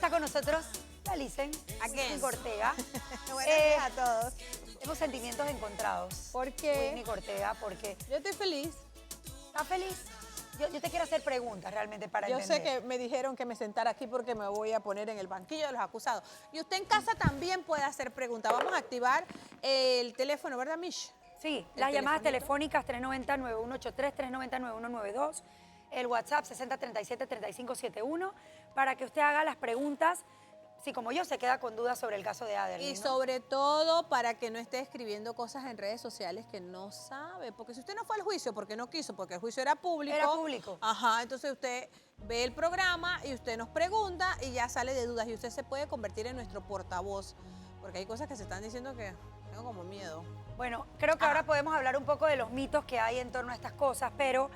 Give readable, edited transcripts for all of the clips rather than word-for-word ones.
está con nosotros Dalicen Ortega. Buenos días a todos. Tengo sentimientos encontrados. ¿Por qué? Whitney Ortega, porque... Yo estoy feliz. ¿Estás feliz? Yo te quiero hacer preguntas realmente para Yo entender. sé que me dijeron que me sentara aquí porque me voy a poner en el banquillo de los acusados. Y usted en casa también puede hacer preguntas. Vamos a activar el teléfono, ¿verdad, Mish? Sí, las llamadas telefónicas 390-9183, 390-9192, el WhatsApp 6037-3571, para que usted haga las preguntas. Si como yo se queda con dudas sobre el caso de Aderly, Y ¿no? sobre todo para que no esté escribiendo cosas en redes sociales que no sabe. Porque si usted no fue al juicio porque no quiso, porque el juicio era público. Era público. Ajá, entonces usted ve el programa y usted nos pregunta y ya sale de dudas. Y usted se puede convertir en nuestro portavoz. Porque hay cosas que se están diciendo que tengo como miedo. Bueno, creo que ahora podemos hablar un poco de los mitos que hay en torno a estas cosas, pero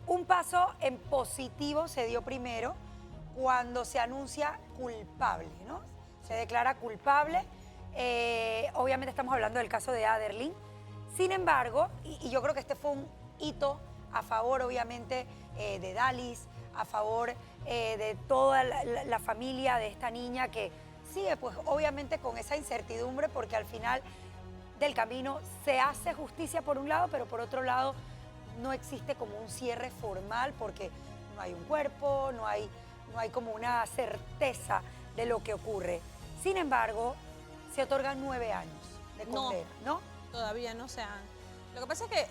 un paso en positivo se dio primero cuando se anuncia culpable, ¿no? Se declara culpable. Obviamente estamos hablando del caso de Aderly. Sin embargo, y yo creo que este fue un hito a favor, obviamente, de Dalis, a favor de toda la familia de esta niña que sigue, pues, obviamente con esa incertidumbre, porque al final del camino se hace justicia por un lado, pero por otro lado no existe como un cierre formal porque no hay un cuerpo, no hay como una certeza de lo que ocurre. Sin embargo, se otorgan 9 años de condena, ¿no? Todavía no se han. Lo que pasa es que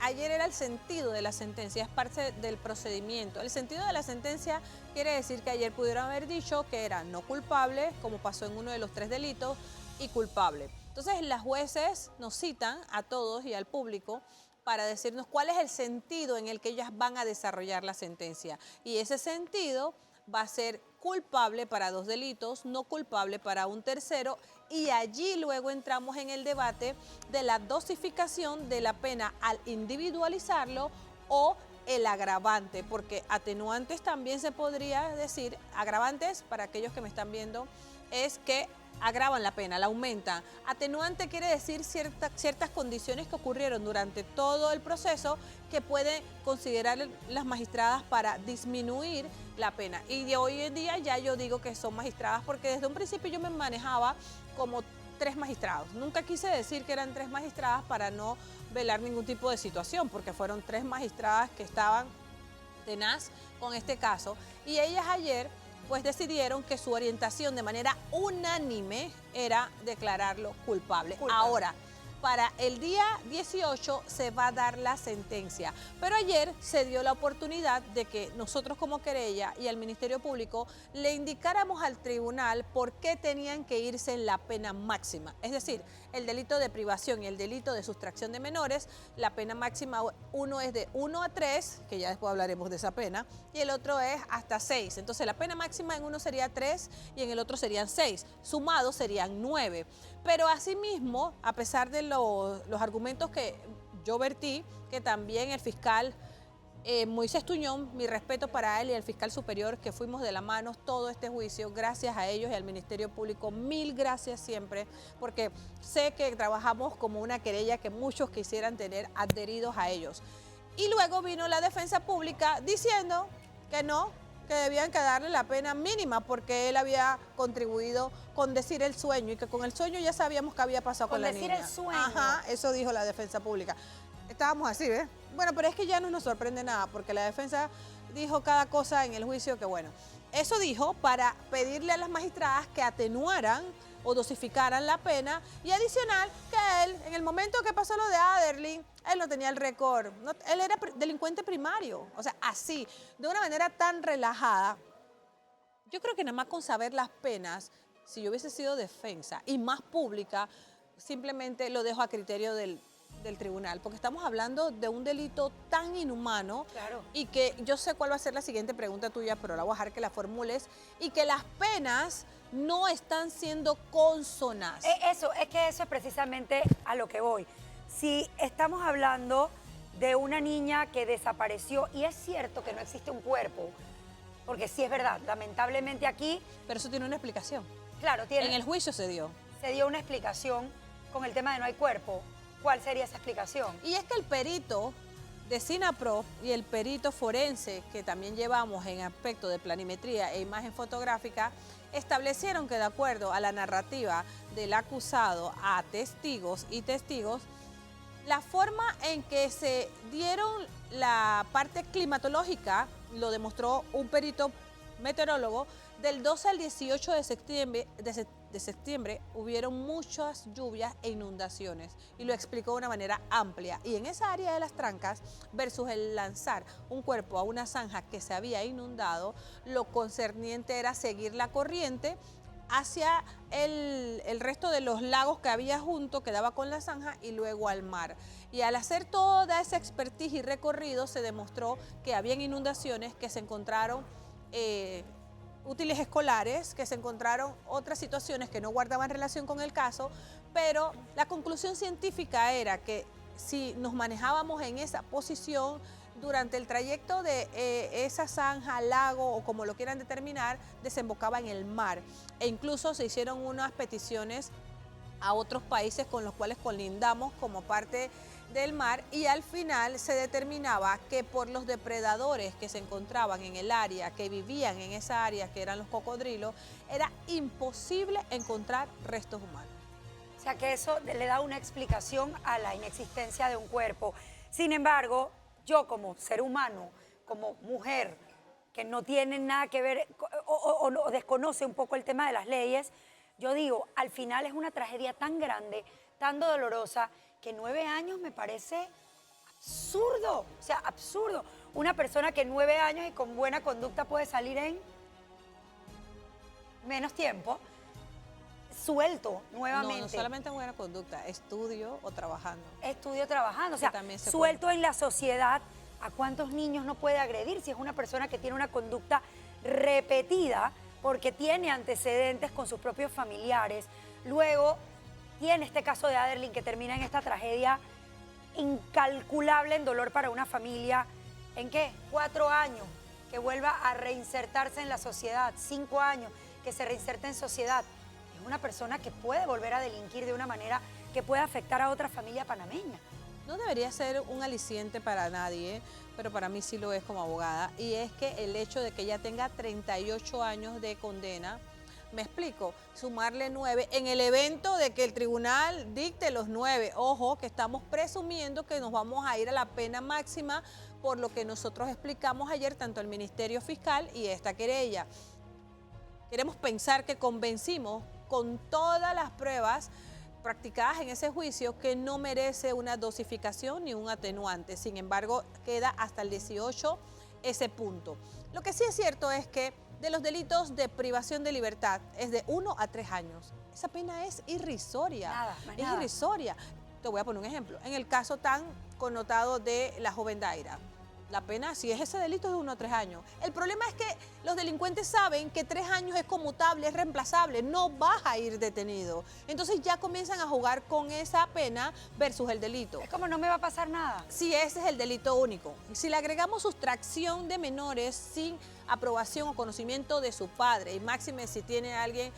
ayer era el sentido de la sentencia, es parte del procedimiento. El sentido de la sentencia quiere decir que ayer pudieron haber dicho que era no culpable, como pasó en uno de los 3 delitos, y culpable. Entonces, las jueces nos citan a todos y al público para decirnos cuál es el sentido en el que ellas van a desarrollar la sentencia. Y ese sentido va a ser culpable para 2 delitos, no culpable para un tercero, y allí luego entramos en el debate de la dosificación de la pena al individualizarlo o el agravante, porque atenuantes también se podría decir, agravantes para aquellos que me están viendo, es que agravan la pena, la aumentan. Atenuante quiere decir ciertas condiciones que ocurrieron durante todo el proceso que pueden considerar las magistradas para disminuir la pena. Y de hoy en día ya yo digo que son magistradas porque desde un principio yo me manejaba como 3 magistrados. Nunca quise decir que eran 3 magistradas para no velar ningún tipo de situación, porque fueron 3 magistradas que estaban tenaz con este caso. Y ellas ayer pues decidieron que su orientación de manera unánime era declararlo culpable. Ahora, para el día 18 se va a dar la sentencia, pero ayer se dio la oportunidad de que nosotros como querella y al Ministerio Público le indicáramos al tribunal por qué tenían que irse en la pena máxima. Es decir, el delito de privación y el delito de sustracción de menores, la pena máxima, uno es de 1 a 3, que ya después hablaremos de esa pena, y el otro es hasta 6. Entonces la pena máxima en uno sería 3 y en el otro serían 6. Sumados serían 9. Pero asimismo, a pesar de los argumentos que yo vertí, que también el fiscal Moisés Tuñón, mi respeto para él y el fiscal superior, que fuimos de la mano todo este juicio, gracias a ellos y al Ministerio Público, 1000 gracias siempre, porque sé que trabajamos como una querella que muchos quisieran tener adheridos a ellos. Y luego vino la defensa pública diciendo que no, que debían que darle la pena mínima porque él había contribuido con decir el sueño y que con el sueño ya sabíamos qué había pasado con la niña. Con decir el sueño. Ajá, eso dijo la defensa pública. Estábamos así, ¿ves? Bueno, pero es que ya no nos sorprende nada porque la defensa dijo cada cosa en el juicio que bueno. Eso dijo para pedirle a las magistradas que atenuaran o dosificaran la pena y adicional que él, en el momento que pasó lo de Aderly, él no tenía el récord, él era delincuente primario, o sea, así, de una manera tan relajada. Yo creo que nada más con saber las penas, si yo hubiese sido defensa y más pública, simplemente lo dejo a criterio del tribunal, porque estamos hablando de un delito tan inhumano. Claro. Y que yo sé cuál va a ser la siguiente pregunta tuya, pero la voy a dejar que la formules, y que las penas no están siendo consonas. Eso es precisamente a lo que voy. Si estamos hablando de una niña que desapareció, y es cierto que no existe un cuerpo, porque sí es verdad, lamentablemente aquí... Pero eso tiene una explicación. Claro, tiene... En el juicio se dio. Se dio una explicación con el tema de no hay cuerpo. ¿Cuál sería esa explicación? Y es que el perito de SINAPRO y el perito forense que también llevamos en aspecto de planimetría e imagen fotográfica establecieron que de acuerdo a la narrativa del acusado a testigos y testigos, la forma en que se dieron la parte climatológica lo demostró un perito meteorólogo. Del 12 al 18 de septiembre hubieron muchas lluvias e inundaciones y lo explicó de una manera amplia. Y en esa área de las trancas versus el lanzar un cuerpo a una zanja que se había inundado, lo concerniente era seguir la corriente hacia el resto de los lagos que había junto, que daba con la zanja, y luego al mar. Y al hacer toda esa expertise y recorrido se demostró que habían inundaciones, que se encontraron útiles escolares, que se encontraron otras situaciones que no guardaban relación con el caso, pero la conclusión científica era que si nos manejábamos en esa posición durante el trayecto de esa zanja, lago o como lo quieran determinar, desembocaba en el mar. E incluso se hicieron unas peticiones a otros países con los cuales colindamos como parte del mar, y al final se determinaba que por los depredadores que se encontraban en el área, que vivían en esa área, que eran los cocodrilos, era imposible encontrar restos humanos. O sea que eso le da una explicación a la inexistencia de un cuerpo. Sin embargo, yo como ser humano, como mujer, que no tiene nada que ver o desconoce un poco el tema de las leyes, yo digo, al final es una tragedia tan grande, tan dolorosa, que 9 años me parece absurdo, o sea, absurdo. Una persona que 9 años y con buena conducta puede salir en menos tiempo, suelto nuevamente. No solamente buena conducta, estudio o trabajando. Estudio trabajando, o sea, suelto en la sociedad. ¿A cuántos niños no puede agredir si es una persona que tiene una conducta repetida porque tiene antecedentes con sus propios familiares? Luego tiene este caso de Aderlyn que termina en esta tragedia incalculable en dolor para una familia. ¿En qué? 4 años, que vuelva a reinsertarse en la sociedad. 5 años, que se reinserte en sociedad. Es una persona que puede volver a delinquir de una manera que puede afectar a otra familia panameña. No debería ser un aliciente para nadie, pero para mí sí lo es como abogada, y es que el hecho de que ella tenga 38 años de condena, me explico, sumarle 9 en el evento de que el tribunal dicte los 9. Ojo, que estamos presumiendo que nos vamos a ir a la pena máxima por lo que nosotros explicamos ayer, tanto el Ministerio Fiscal y esta querella. Queremos pensar que convencimos con todas las pruebas practicadas en ese juicio que no merece una dosificación ni un atenuante. Sin embargo, queda hasta el 18 ese punto. Lo que sí es cierto es que de los delitos de privación de libertad es de 1 a 3 años. Esa pena es irrisoria. Nada. Irrisoria. Te voy a poner un ejemplo. En el caso tan connotado de la joven Daira, la pena, si es ese delito, es de 1 a 3 años. El problema es que los delincuentes saben que 3 años es conmutable, es reemplazable, no vas a ir detenido. Entonces ya comienzan a jugar con esa pena versus el delito. Es como no me va a pasar nada. Si ese es el delito único. Si le agregamos sustracción de menores sin aprobación o conocimiento de su padre, y máxime si tiene alguien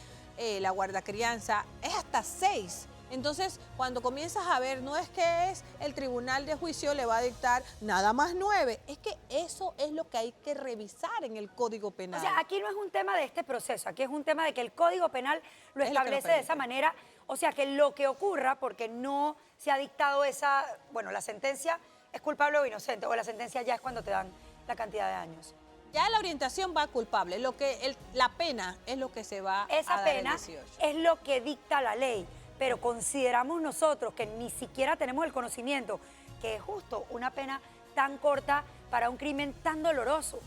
la guardacrianza, es hasta 6. Entonces, cuando comienzas a ver, no es que es el tribunal de juicio le va a dictar nada más 9, es que eso es lo que hay que revisar en el Código Penal. O sea, aquí no es un tema de este proceso, aquí es un tema de que el Código Penal lo establece de esa manera. O sea, que lo que ocurra, porque no se ha dictado esa, bueno, la sentencia es culpable o inocente, o la sentencia ya es cuando te dan la cantidad de años. Ya la orientación va culpable, la pena es lo que se va a dar el 18. Esa pena es lo que dicta la ley. Pero consideramos nosotros que ni siquiera tenemos el conocimiento que es justo una pena tan corta para un crimen tan doloroso.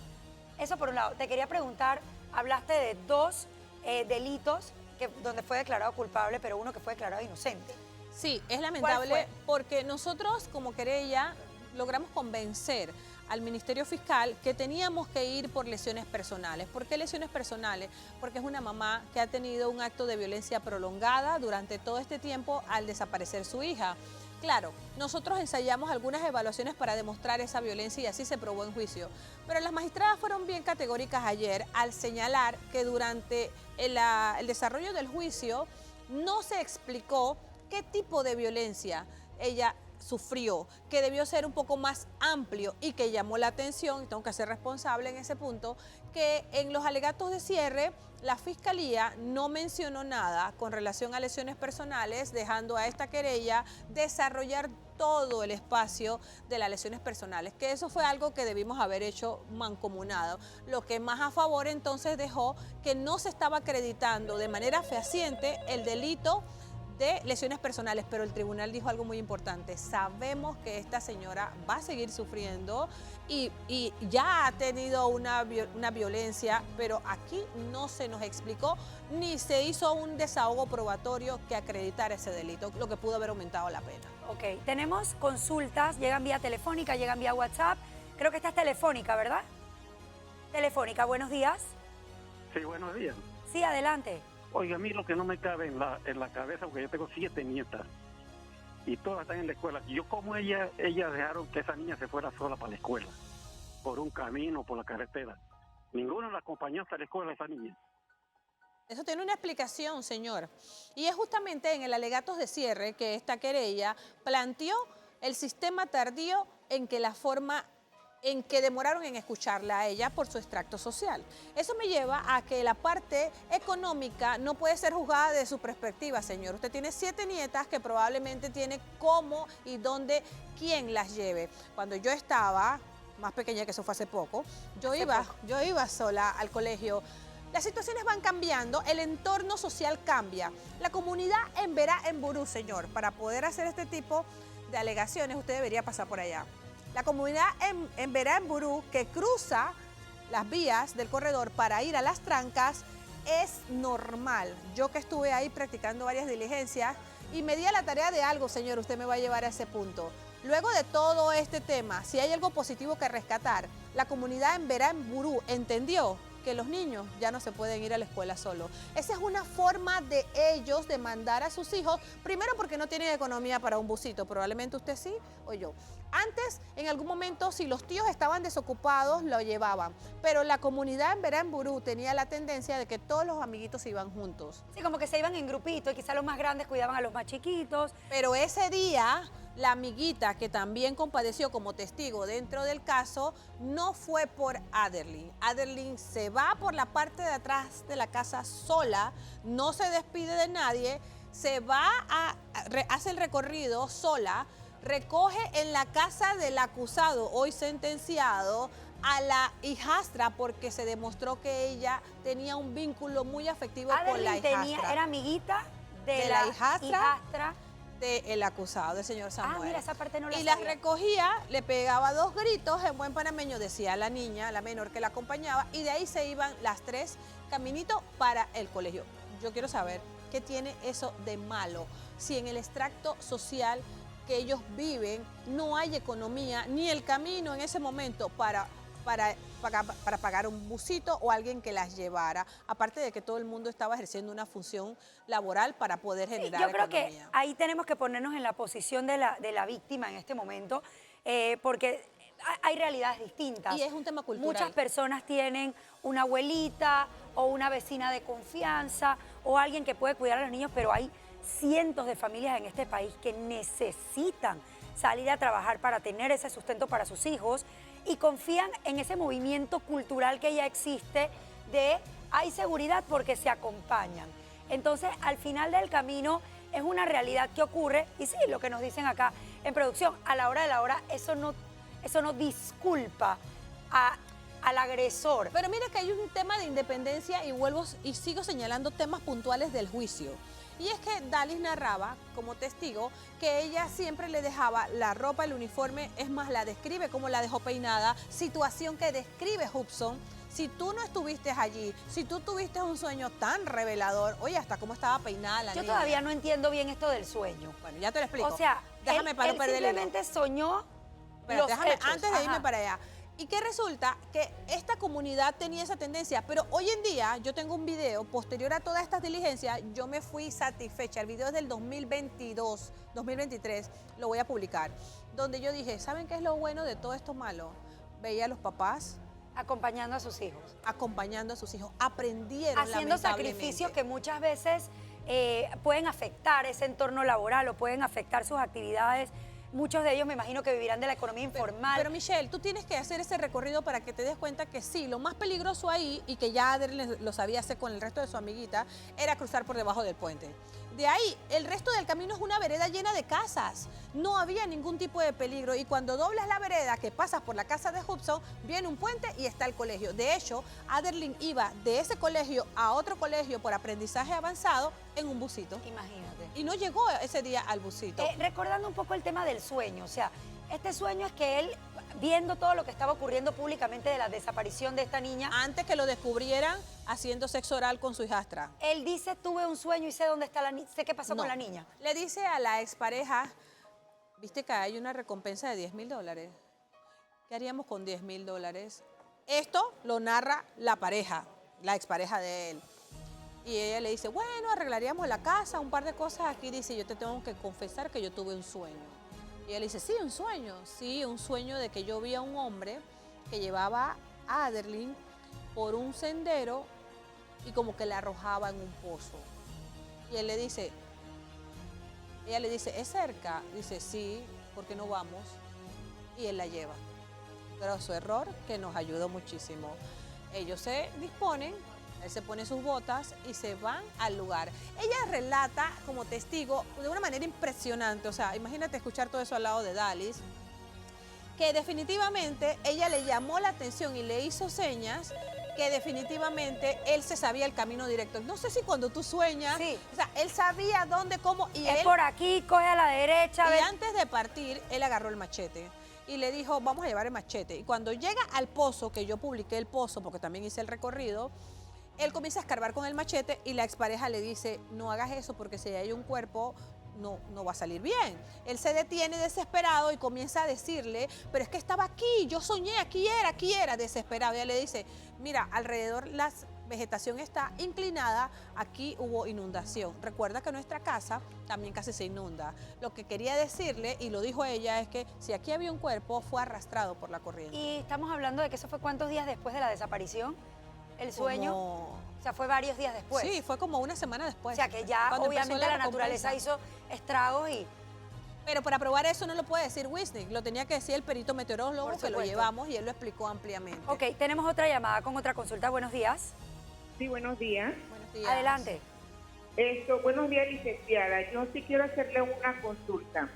Eso por un lado. Te quería preguntar, hablaste de 2 delitos donde fue declarado culpable, pero uno que fue declarado inocente. Sí, es lamentable porque nosotros como querella logramos convencer al Ministerio Fiscal que teníamos que ir por lesiones personales. ¿Por qué lesiones personales? Porque es una mamá que ha tenido un acto de violencia prolongada durante todo este tiempo al desaparecer su hija. Claro, nosotros ensayamos algunas evaluaciones para demostrar esa violencia y así se probó en juicio. Pero las magistradas fueron bien categóricas ayer al señalar que durante el desarrollo del juicio no se explicó qué tipo de violencia ella sufrió, que debió ser un poco más amplio y que llamó la atención, y tengo que ser responsable en ese punto, que en los alegatos de cierre la Fiscalía no mencionó nada con relación a lesiones personales, dejando a esta querella desarrollar todo el espacio de las lesiones personales, que eso fue algo que debimos haber hecho mancomunado, lo que más a favor entonces dejó que no se estaba acreditando de manera fehaciente el delito de lesiones personales, pero el tribunal dijo algo muy importante: sabemos que esta señora va a seguir sufriendo y ya ha tenido una violencia, pero aquí no se nos explicó ni se hizo un desahogo probatorio que acreditara ese delito, lo que pudo haber aumentado la pena. Ok, tenemos consultas, llegan vía telefónica, llegan vía WhatsApp. Creo que esta es telefónica, ¿verdad? Telefónica, buenos días. Sí, buenos días. Sí, adelante. Oiga, a mí lo que no me cabe en la cabeza, porque yo tengo 7 nietas y todas están en la escuela. Y yo, ¿cómo ellas dejaron que esa niña se fuera sola para la escuela? Por un camino, por la carretera. Ninguno la acompañó hasta la escuela a esa niña. Eso tiene una explicación, señor. Y es justamente en el alegatos de cierre que esta querella planteó el sistema tardío en que la forma en que demoraron en escucharla a ella por su extracto social. Eso me lleva a que la parte económica no puede ser juzgada de su perspectiva, señor. Usted tiene 7 nietas que probablemente tiene cómo y dónde, quién las lleve. Cuando yo estaba más pequeña, que eso fue hace poco, yo iba sola al colegio. Las situaciones van cambiando, el entorno social cambia. La comunidad en Berá en Burú, señor, para poder hacer este tipo de alegaciones, usted debería pasar por allá. La comunidad en Berá en Burú, que cruza las vías del corredor para ir a Las Trancas, es normal. Yo que estuve ahí practicando varias diligencias y me di a la tarea de algo, señor, usted me va a llevar a ese punto. Luego de todo este tema, si hay algo positivo que rescatar, la comunidad en Berá en Burú entendió que los niños ya no se pueden ir a la escuela solos. Esa es una forma de ellos de mandar a sus hijos, primero porque no tienen economía para un busito, probablemente usted sí o yo. Antes, en algún momento, si los tíos estaban desocupados, lo llevaban, pero la comunidad en Berá en Burú tenía la tendencia de que todos los amiguitos se iban juntos. Sí, como que se iban en grupitos y quizá los más grandes cuidaban a los más chiquitos. Pero ese día, la amiguita que también compadeció como testigo dentro del caso, no fue por Aderlyn. Aderlyn se va por la parte de atrás de la casa sola, no se despide de nadie, se va hace el recorrido sola, recoge en la casa del acusado, hoy sentenciado, a la hijastra porque se demostró que ella tenía un vínculo muy afectivo con la hijastra. Era amiguita de la la hijastra del acusado, del señor Samuel. Ah, mira, esa parte no la Y sabía. las recogía, le pegaba 2 gritos, en buen panameño decía a la niña, la menor que la acompañaba, y de ahí se iban las 3 caminito para el colegio. Yo quiero saber qué tiene eso de malo, si en el extracto social que ellos viven no hay economía, ni el camino en ese momento para pagar un busito o alguien que las llevara, aparte de que todo el mundo estaba ejerciendo una función laboral para poder generar yo creo economía. que ahí tenemos que ponernos en la posición de la víctima en este momento, porque hay realidades distintas. Y es un tema cultural. Muchas personas tienen una abuelita o una vecina de confianza o alguien que puede cuidar a los niños, pero hay cientos de familias en este país que necesitan salir a trabajar para tener ese sustento para sus hijos y confían en ese movimiento cultural que ya existe de hay seguridad porque se acompañan. Entonces, al final del camino es una realidad que ocurre y sí, lo que nos dicen acá en producción, a la hora de la hora, eso no disculpa al agresor. Pero mira que hay un tema de independencia y vuelvo y sigo señalando temas puntuales del juicio. Y es que Dalis narraba como testigo que ella siempre le dejaba la ropa, el uniforme, es más, la describe como la dejó peinada, situación que describe Hudson. Si tú no estuviste allí, si tú tuviste un sueño tan revelador, oye, hasta cómo estaba peinada la niña. Yo todavía no entiendo bien esto del sueño. Bueno, ya te lo explico. O sea, déjame para no perder el hilo. simplemente soñó Pero los déjame, hechos. antes de Ajá. irme para allá. Y que resulta que esta comunidad tenía esa tendencia, pero hoy en día yo tengo un video posterior a todas estas diligencias, yo me fui satisfecha, el video es del 2022, 2023, lo voy a publicar, donde yo dije, ¿saben qué es lo bueno de todo esto malo? Veía a los papás Acompañando a sus hijos. acompañando a sus hijos, aprendieron Haciendo lamentablemente. sacrificios que muchas veces pueden afectar ese entorno laboral o pueden afectar sus actividades muchos de ellos me imagino que vivirán de la economía informal. Pero Michelle, tú tienes que hacer ese recorrido para que te des cuenta que sí, lo más peligroso ahí, y que ya Aderlin lo sabía hacer con el resto de su amiguita, era cruzar por debajo del puente. De ahí, el resto del camino es una vereda llena de casas. No había ningún tipo de peligro. Y cuando doblas la vereda, que pasas por la casa de Hudson, viene un puente y está el colegio. De hecho, Aderlin iba de ese colegio a otro colegio por aprendizaje avanzado en un busito. Imagínate. Y no llegó ese día al busito. Recordando un poco el tema del sueño, o sea, este sueño es que él, viendo todo lo que estaba ocurriendo públicamente de la desaparición de esta niña, Antes que lo descubrieran haciendo sexo oral con su hijastra. él dice, tuve un sueño y sé dónde está la niña, sé qué pasó No. con la niña. Le dice a la expareja, viste que hay una recompensa de $10,000. ¿Qué haríamos con $10,000? Esto lo narra la pareja, la expareja de él. Y ella le dice, bueno, arreglaríamos la casa, un par de cosas aquí. Dice, yo te tengo que confesar que yo tuve un sueño. Y él dice, sí, un sueño. Sí, un sueño de que yo vi a un hombre que llevaba a Aderlin por un sendero y como que la arrojaba en un pozo. Y él le dice, ella le dice, ¿es cerca? Dice, sí, ¿por qué no vamos? Y él la lleva. Pero su error, que nos ayudó muchísimo. Ellos se disponen, él se pone sus botas y se van al lugar. Ella relata como testigo de una manera impresionante. O sea, imagínate escuchar todo eso al lado de Dalis, que definitivamente ella le llamó la atención y le hizo señas que definitivamente él se sabía el camino directo. No sé si cuando tú sueñas, Sí. o sea, él sabía dónde, cómo, y Es él, por aquí, coge a la derecha. y ve- antes de partir, él agarró el machete y le dijo, vamos a llevar el machete. Y cuando llega al pozo, que yo publiqué el pozo porque también hice el recorrido, él comienza a escarbar con el machete y la expareja le dice, no hagas eso porque si hay un cuerpo, no va a salir bien. Él se detiene desesperado y comienza a decirle, pero es que estaba aquí, yo soñé, aquí era, desesperado. Y ella le dice, mira, alrededor la vegetación está inclinada, aquí hubo inundación. Recuerda que nuestra casa también casi se inunda. Lo que quería decirle, y lo dijo ella, es que si aquí había un cuerpo, fue arrastrado por la corriente. Y estamos hablando de que eso fue cuántos días después de la desaparición, el sueño. Como- O sea, fue varios días después. Sí, fue como una semana después. O sea, que ya Cuando empezó obviamente la recompensa. naturaleza hizo estragos y Pero para probar eso no lo puede decir Wisnik, lo tenía que decir el perito meteorólogo, Por que lo supuesto. llevamos y él lo explicó ampliamente. Ok, tenemos otra llamada con otra consulta. Buenos días. Sí, buenos días. Buenos días. Adelante. Buenos días, licenciada. Yo sí quiero hacerle una consulta.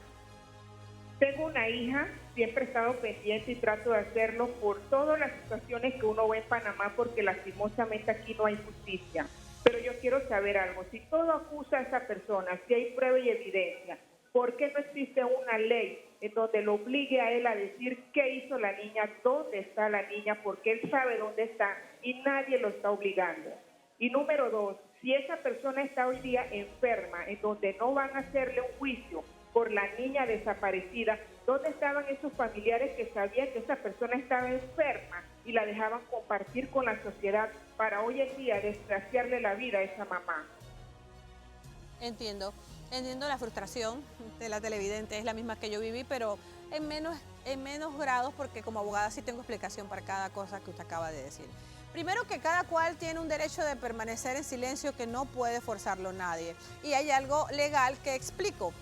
Tengo una hija, siempre he estado pendiente y trato de hacerlo por todas las situaciones que uno ve en Panamá, porque lastimosamente aquí no hay justicia. Pero yo quiero saber algo. Si todo acusa a esa persona, si hay prueba y evidencia, ¿por qué no existe una ley en donde lo obligue a él a decir qué hizo la niña, dónde está la niña, porque él sabe dónde está y nadie lo está obligando? Y número dos, si esa persona está hoy día enferma, en donde no van a hacerle un juicio por la niña desaparecida, ¿dónde estaban esos familiares que sabían que esa persona estaba enferma y la dejaban compartir con la sociedad para hoy en día desgraciarle la vida a esa mamá? Entiendo la frustración de la televidente, es la misma que yo viví, pero en menos grados, porque como abogada sí tengo explicación para cada cosa que usted acaba de decir. Primero, que cada cual tiene un derecho de permanecer en silencio que no puede forzarlo nadie. Y hay algo legal que explico.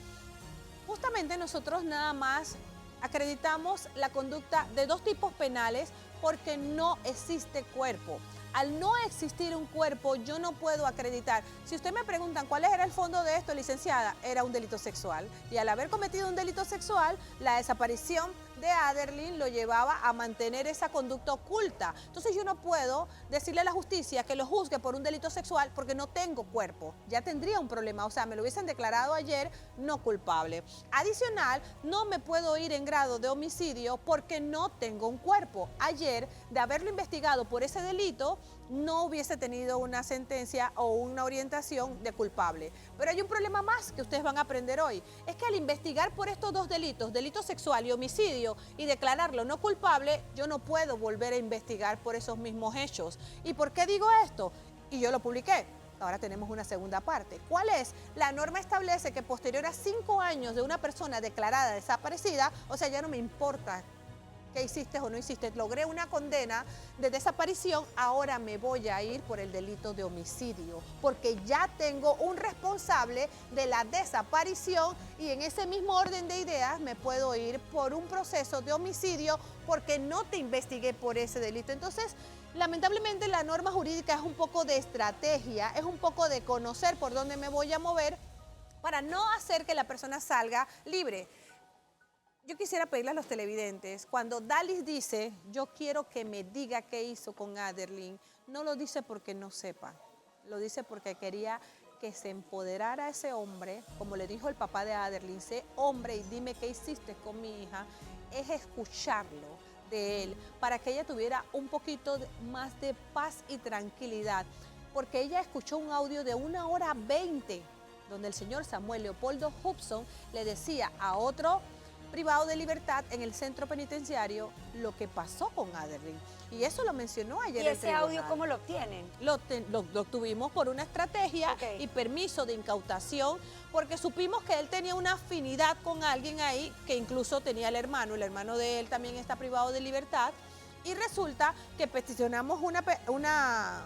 Justamente nosotros nada más acreditamos la conducta de dos tipos penales porque no existe cuerpo. Al no existir un cuerpo, yo no puedo acreditar. Si usted me preguntan cuál era el fondo de esto, licenciada, era un delito sexual. Y al haber cometido un delito sexual, la desaparición de Aderlin lo llevaba a mantener esa conducta oculta. Entonces yo no puedo decirle a la justicia que lo juzgue por un delito sexual porque no tengo cuerpo. Ya tendría un problema, o sea, me lo hubiesen declarado ayer no culpable. Adicional, no me puedo ir en grado de homicidio porque no tengo un cuerpo. Ayer, de haberlo investigado por ese delito, no hubiese tenido una sentencia o una orientación de culpable. Pero hay un problema más que ustedes van a aprender hoy. Es que al investigar por estos dos delitos, delito sexual y homicidio, y declararlo no culpable, yo no puedo volver a investigar por esos mismos hechos. ¿Y por qué digo esto? Y yo lo publiqué. Ahora tenemos una segunda parte. ¿Cuál es? La norma establece que posterior a 5 años de una persona declarada desaparecida, o sea, ya no me importa qué hiciste o no hiciste. Logré una condena de desaparición, ahora me voy a ir por el delito de homicidio, porque ya tengo un responsable de la desaparición y en ese mismo orden de ideas me puedo ir por un proceso de homicidio porque no te investigué por ese delito. Entonces, lamentablemente la norma jurídica es un poco de estrategia, es un poco de conocer por dónde me voy a mover para no hacer que la persona salga libre. Yo quisiera pedirle a los televidentes, cuando Dalis dice, yo quiero que me diga qué hizo con Aderlyn, no lo dice porque no sepa, lo dice porque quería que se empoderara ese hombre, como le dijo el papá de Aderlyn, sé hombre y dime qué hiciste con mi hija, es escucharlo de él, para que ella tuviera un poquito más de paz y tranquilidad, porque ella escuchó un audio de 1 hora 20, donde el señor Samuel Leopoldo Hobson le decía a otro privado de libertad en el centro penitenciario lo que pasó con Aderlyn. Y eso lo mencionó ayer ¿Y el ese tribunal. audio cómo lo obtienen? Lo obtuvimos por una estrategia Ok. y permiso de incautación, porque supimos que él tenía una afinidad con alguien ahí, que incluso tenía el hermano de él también está privado de libertad, y resulta que peticionamos una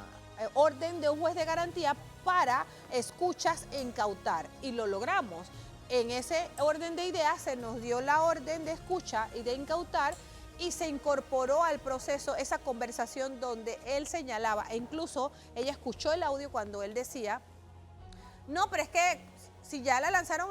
orden de un juez de garantía para escuchas e incautar, y lo logramos. En ese orden de ideas se nos dio la orden de escucha y de incautar y se incorporó al proceso esa conversación donde él señalaba, e incluso ella escuchó el audio cuando él decía, no, pero es que si ya la lanzaron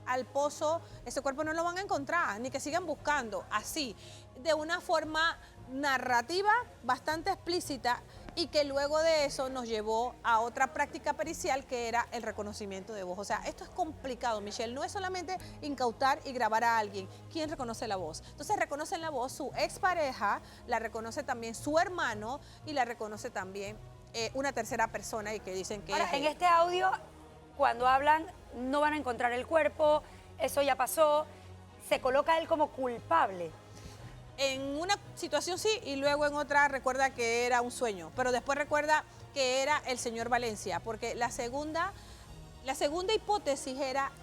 al pozo, ese cuerpo no lo van a encontrar, ni que sigan buscando, así, de una forma narrativa bastante explícita, y que luego de eso nos llevó a otra práctica pericial que era el reconocimiento de voz. O sea, esto es complicado, Michelle, no es solamente incautar y grabar a alguien. ¿Quién reconoce la voz? Entonces reconocen la voz su expareja, la reconoce también su hermano y la reconoce también una tercera persona y que dicen que Ahora, es en él. este audio, cuando hablan, no van a encontrar el cuerpo, eso ya pasó, se coloca él como culpable. En una situación sí y luego en otra recuerda que era un sueño, pero después recuerda que era el señor Valencia, porque la segunda hipótesis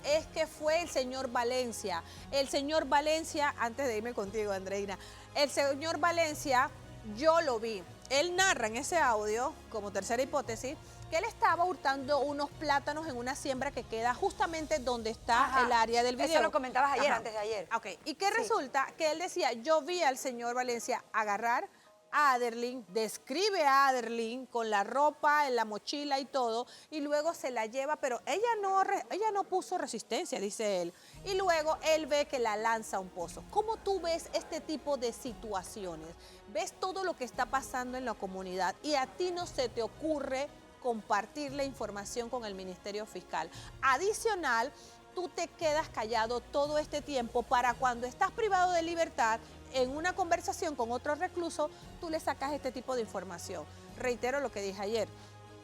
es que fue el señor Valencia. El señor Valencia, antes de irme contigo, Andreina, el señor Valencia, yo lo vi. Él narra en ese audio, como tercera hipótesis, que él estaba hurtando unos plátanos en una siembra que queda justamente donde está Ajá. el área del video. Eso lo comentabas ayer, Ajá. antes de ayer. Ok, y que Sí. resulta que él decía, yo vi al señor Valencia agarrar a Aderlyn, describe a Aderlyn con la ropa, en la mochila y todo, y luego se la lleva, pero ella no puso resistencia, dice él, y luego él ve que la lanza a un pozo. ¿Cómo tú ves este tipo de situaciones? Ves todo lo que está pasando en la comunidad y a ti no se te ocurre compartir la información con el Ministerio Fiscal. Adicional, tú te quedas callado todo este tiempo para cuando estás privado de libertad, en una conversación con otro recluso, tú le sacas este tipo de información. Reitero lo que dije ayer.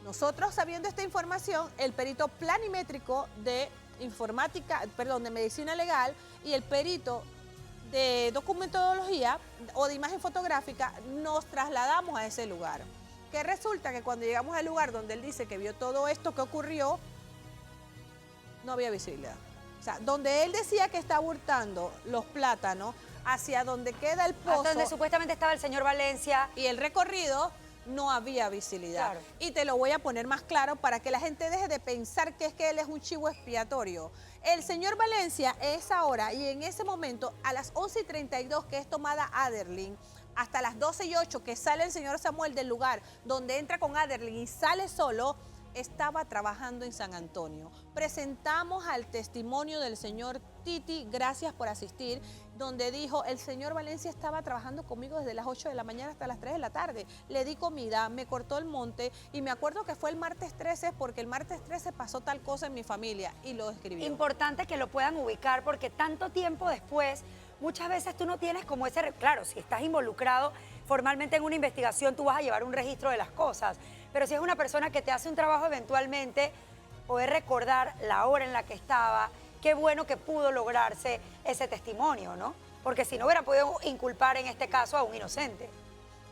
Nosotros, sabiendo esta información, el perito planimétrico de de medicina legal y el perito de documentología o de imagen fotográfica, nos trasladamos a ese lugar. Que resulta que cuando llegamos al lugar donde él dice que vio todo esto que ocurrió, no había visibilidad. O sea, donde él decía que estaba hurtando los plátanos, hacia donde queda el pozo Hasta donde supuestamente estaba el señor Valencia. y el recorrido, no había visibilidad. Claro. Y te lo voy a poner más claro para que la gente deje de pensar que es que él es un chivo expiatorio. El señor Valencia es ahora y en ese momento, a las 11:32 que es tomada Aderlyn, hasta las 12:08 que sale el señor Samuel del lugar donde entra con Aderlyn y sale solo, estaba trabajando en San Antonio. Presentamos al testimonio del señor Titi, gracias por asistir, donde dijo, el señor Valencia estaba trabajando conmigo desde las 8 de la mañana hasta las 3 de la tarde. Le di comida, me cortó el monte y me acuerdo que fue el martes 13 porque el martes 13 pasó tal cosa en mi familia y lo escribió. Importante que lo puedan ubicar porque tanto tiempo después, muchas veces tú no tienes como ese... Claro, si estás involucrado formalmente en una investigación, tú vas a llevar un registro de las cosas. Pero si es una persona que te hace un trabajo eventualmente, poder recordar la hora en la que estaba, qué bueno que pudo lograrse ese testimonio, ¿no? Porque si no hubiera podido inculpar en este caso a un inocente.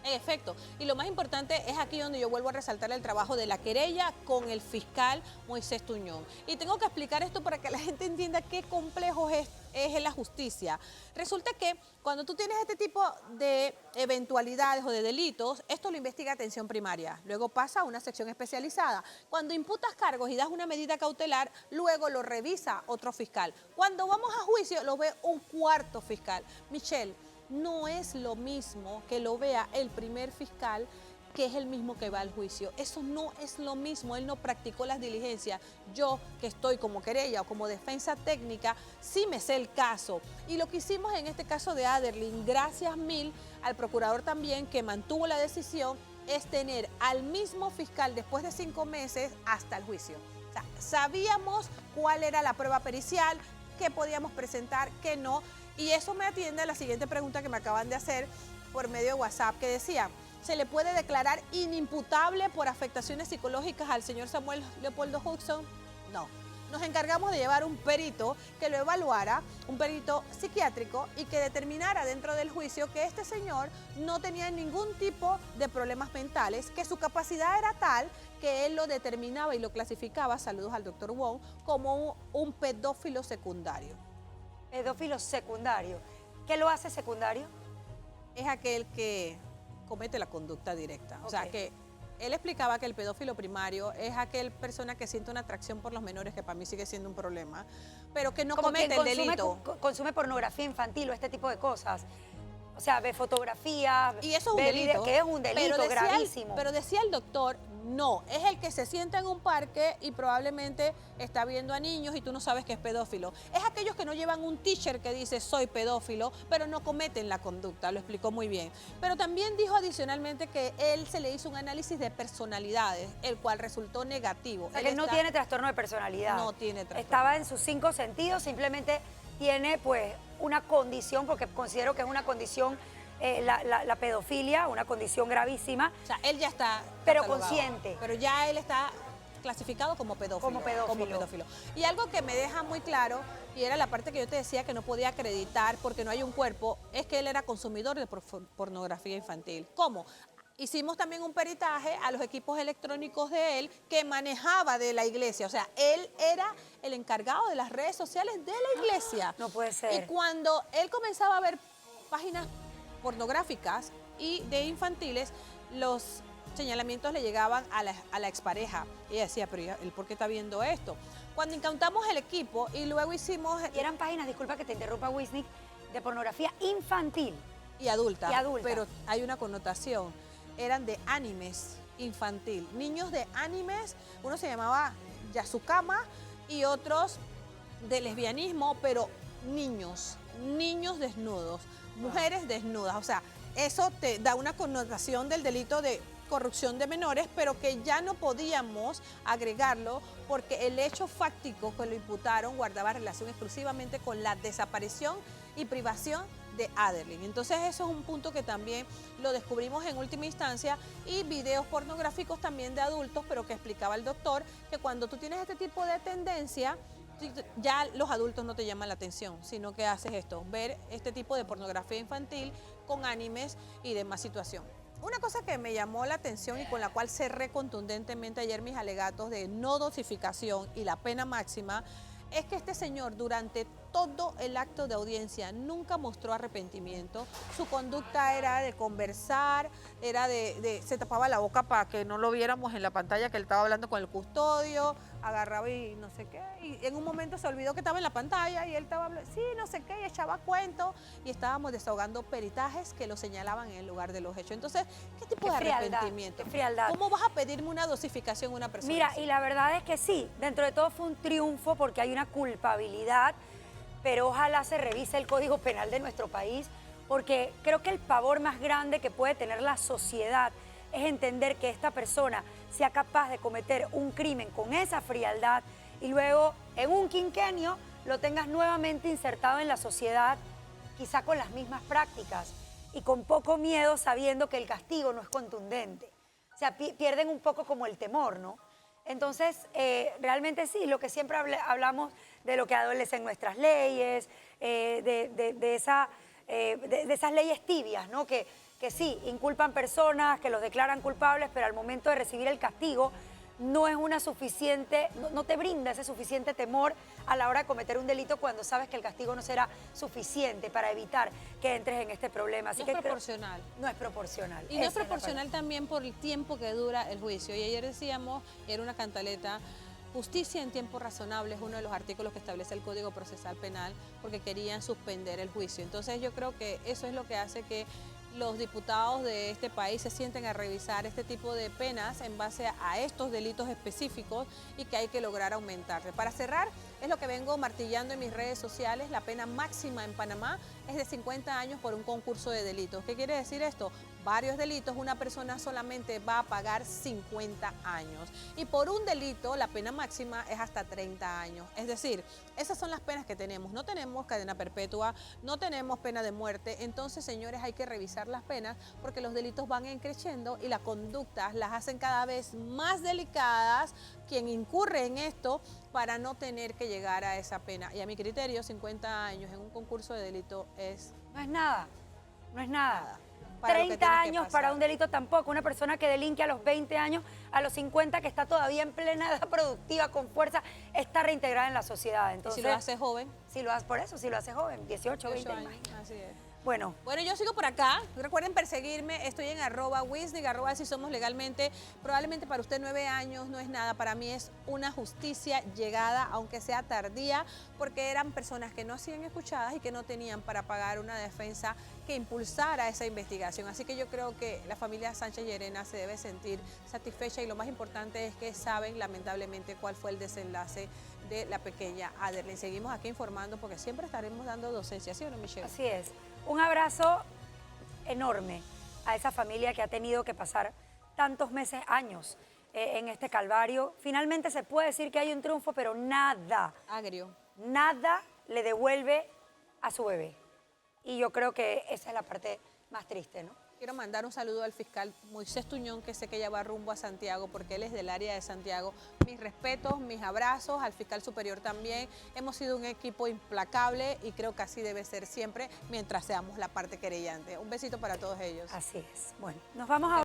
En efecto, y lo más importante es aquí donde yo vuelvo a resaltar el trabajo de la querella con el fiscal Moisés Tuñón. Y tengo que explicar esto para que la gente entienda qué complejo es en la justicia. Resulta que cuando tú tienes este tipo de eventualidades o de delitos, esto lo investiga atención primaria, luego pasa a una sección especializada. Cuando imputas cargos y das una medida cautelar, luego lo revisa otro fiscal. Cuando vamos a juicio, lo ve un cuarto fiscal. Michelle, no es lo mismo que lo vea el primer fiscal que es el mismo que va al juicio. Eso no es lo mismo, él no practicó las diligencias. Yo, que estoy como querella o como defensa técnica, sí me sé el caso. Y lo que hicimos en este caso de Aderlyn, gracias mil al procurador también que mantuvo la decisión, es tener al mismo fiscal después de 5 meses hasta el juicio. O sea, sabíamos cuál era la prueba pericial, qué podíamos presentar, qué no. Y eso me atiende a la siguiente pregunta que me acaban de hacer por medio de WhatsApp, que decía, ¿se le puede declarar inimputable por afectaciones psicológicas al señor Samuel Leopoldo Hudson? No. Nos encargamos de llevar un perito que lo evaluara, un perito psiquiátrico, y que determinara dentro del juicio que este señor no tenía ningún tipo de problemas mentales, que su capacidad era tal que él lo determinaba y lo clasificaba, saludos al doctor Wong, como un pedófilo secundario. Pedófilo secundario. ¿Qué lo hace secundario? Es aquel que comete la conducta directa. O sea, Ok. que él explicaba que el pedófilo primario es aquel persona que siente una atracción por los menores, que para mí sigue siendo un problema, pero que no Como quien comete el delito. consume pornografía infantil o este tipo de cosas. O sea, ve fotografías, Y eso es un ve delito. que es un delito Pero gravísimo. pero decía el doctor, no, es el que se sienta en un parque y probablemente está viendo a niños y tú no sabes que es pedófilo. Es aquellos que no llevan un t-shirt que dice soy pedófilo, pero no cometen la conducta, lo explicó muy bien. Pero también dijo adicionalmente que él se le hizo un análisis de personalidades, el cual resultó negativo. O sea, que él no tiene trastorno de personalidad. No tiene trastorno. Estaba en sus 5 sentidos, simplemente tiene pues una condición, porque considero que es una condición, la pedofilia, una condición gravísima. O sea, él ya está Pero catalogado, consciente. pero ya él está clasificado como pedófilo. Como pedófilo. Y algo que me deja muy claro, y era la parte que yo te decía que no podía acreditar porque no hay un cuerpo, es que él era consumidor de pornografía infantil. ¿Cómo? Hicimos también un peritaje a los equipos electrónicos de él que manejaba de la iglesia. O sea, él era el encargado de las redes sociales de la iglesia. No puede ser. Y cuando él comenzaba a ver páginas pornográficas y de infantiles, los señalamientos le llegaban a la expareja. Ella decía, pero ¿él por qué está viendo esto? Cuando incautamos el equipo y luego hicimos... Y eran páginas, disculpa que te interrumpa, Wisnik, de pornografía infantil. Y adulta. Y adulta. Pero hay una connotación. Eran de animes infantil. Niños de animes, uno se llamaba Yasukama y otros de lesbianismo, pero niños desnudos, mujeres desnudas. O sea, eso te da una connotación del delito de corrupción de menores, pero que ya no podíamos agregarlo porque el hecho fáctico que lo imputaron guardaba relación exclusivamente con la desaparición y privación de Aderlyn. Entonces eso es un punto que también lo descubrimos en última instancia, y videos pornográficos también de adultos, pero que explicaba el doctor que cuando tú tienes este tipo de tendencia, ya los adultos no te llaman la atención, sino que haces esto, ver este tipo de pornografía infantil con animes y demás situación. Una cosa que me llamó la atención y con la cual cerré contundentemente ayer mis alegatos de no dosificación y la pena máxima, es que este señor durante todo el acto de audiencia nunca mostró arrepentimiento. Su conducta era de conversar, era se tapaba la boca para que no lo viéramos en la pantalla que él estaba hablando con el custodio, agarraba y no sé qué, y en un momento se olvidó que estaba en la pantalla y él estaba hablando, sí, no sé qué, y echaba cuentos, y estábamos desahogando peritajes que lo señalaban en el lugar de los hechos. Entonces, ¿qué tipo de arrepentimiento? Qué frialdad. ¿Cómo vas a pedirme una dosificación a una persona Mira, así? y la verdad es que sí, dentro de todo fue un triunfo porque hay una culpabilidad, pero ojalá se revise el Código Penal de nuestro país, porque creo que el pavor más grande que puede tener la sociedad es entender que esta persona sea capaz de cometer un crimen con esa frialdad y luego en un quinquenio lo tengas nuevamente insertado en la sociedad, quizá con las mismas prácticas y con poco miedo, sabiendo que el castigo no es contundente. O sea, pierden un poco como el temor, ¿no? Entonces, realmente sí, lo que siempre hablamos de lo que adolecen nuestras leyes, de esas leyes tibias, ¿no? Que que sí, inculpan personas, que los declaran culpables, pero al momento de recibir el castigo no es una suficiente, no te brinda ese suficiente temor a la hora de cometer un delito cuando sabes que el castigo no será suficiente para evitar que entres en este problema. Así No que es proporcional. no es proporcional. Y no es Esa la proporcional también por el tiempo que dura el juicio. Y ayer decíamos, era una cantaleta, justicia en tiempo razonable es uno de los artículos que establece el Código Procesal Penal porque querían suspender el juicio. Entonces yo creo que eso es lo que hace que los diputados de este país se sienten a revisar este tipo de penas en base a estos delitos específicos y que hay que lograr aumentarle. Para cerrar, es lo que vengo martillando en mis redes sociales, la pena máxima en Panamá es de 50 años por un concurso de delitos. ¿Qué quiere decir esto? Varios delitos, una persona solamente va a pagar 50 años. Y por un delito, la pena máxima es hasta 30 años. Es decir, esas son las penas que tenemos. No tenemos cadena perpetua, no tenemos pena de muerte. Entonces, señores, hay que revisar las penas porque los delitos van creciendo y las conductas las hacen cada vez más delicadas quien incurre en esto para no tener que llegar a esa pena. Y a mi criterio, 50 años en un concurso de delito es... No es nada, no es nada. Para lo que 30 tiene que años pasar. para un delito tampoco. Una persona que delinque a los 20 años, a los 50, que está todavía en plena edad productiva, con fuerza, está reintegrada en la sociedad. Entonces, y si lo hace joven, si lo hace por eso, si lo hace joven, 18, 20 años. imagínate. Así es. Bueno, Bueno, yo sigo por acá. Recuerden perseguirme. Estoy en @Wisnig, @ si somos legalmente. Probablemente para usted 9 años no es nada. Para mí es una justicia llegada, aunque sea tardía, porque eran personas que no hacían escuchadas y que no tenían para pagar una defensa que impulsara esa investigación. Así que yo creo que la familia Sánchez Llerena se debe sentir satisfecha y lo más importante es que saben lamentablemente cuál fue el desenlace de la pequeña Aderlyn. Seguimos aquí informando porque siempre estaremos dando docencia, ¿sí o no, Michelle? así es. Un abrazo enorme a esa familia que ha tenido que pasar tantos meses, años en este calvario. Finalmente se puede decir que hay un triunfo, pero nada, Agrio. nada le devuelve a su bebé. Y yo creo que esa es la parte más triste, ¿no? Quiero mandar un saludo al fiscal Moisés Tuñón, que sé que ya va rumbo a Santiago, porque él es del área de Santiago. Mis respetos, mis abrazos, al fiscal superior también. Hemos sido un equipo implacable y creo que así debe ser siempre, mientras seamos la parte querellante. Un besito para todos ellos. Así es. Bueno, nos vamos a...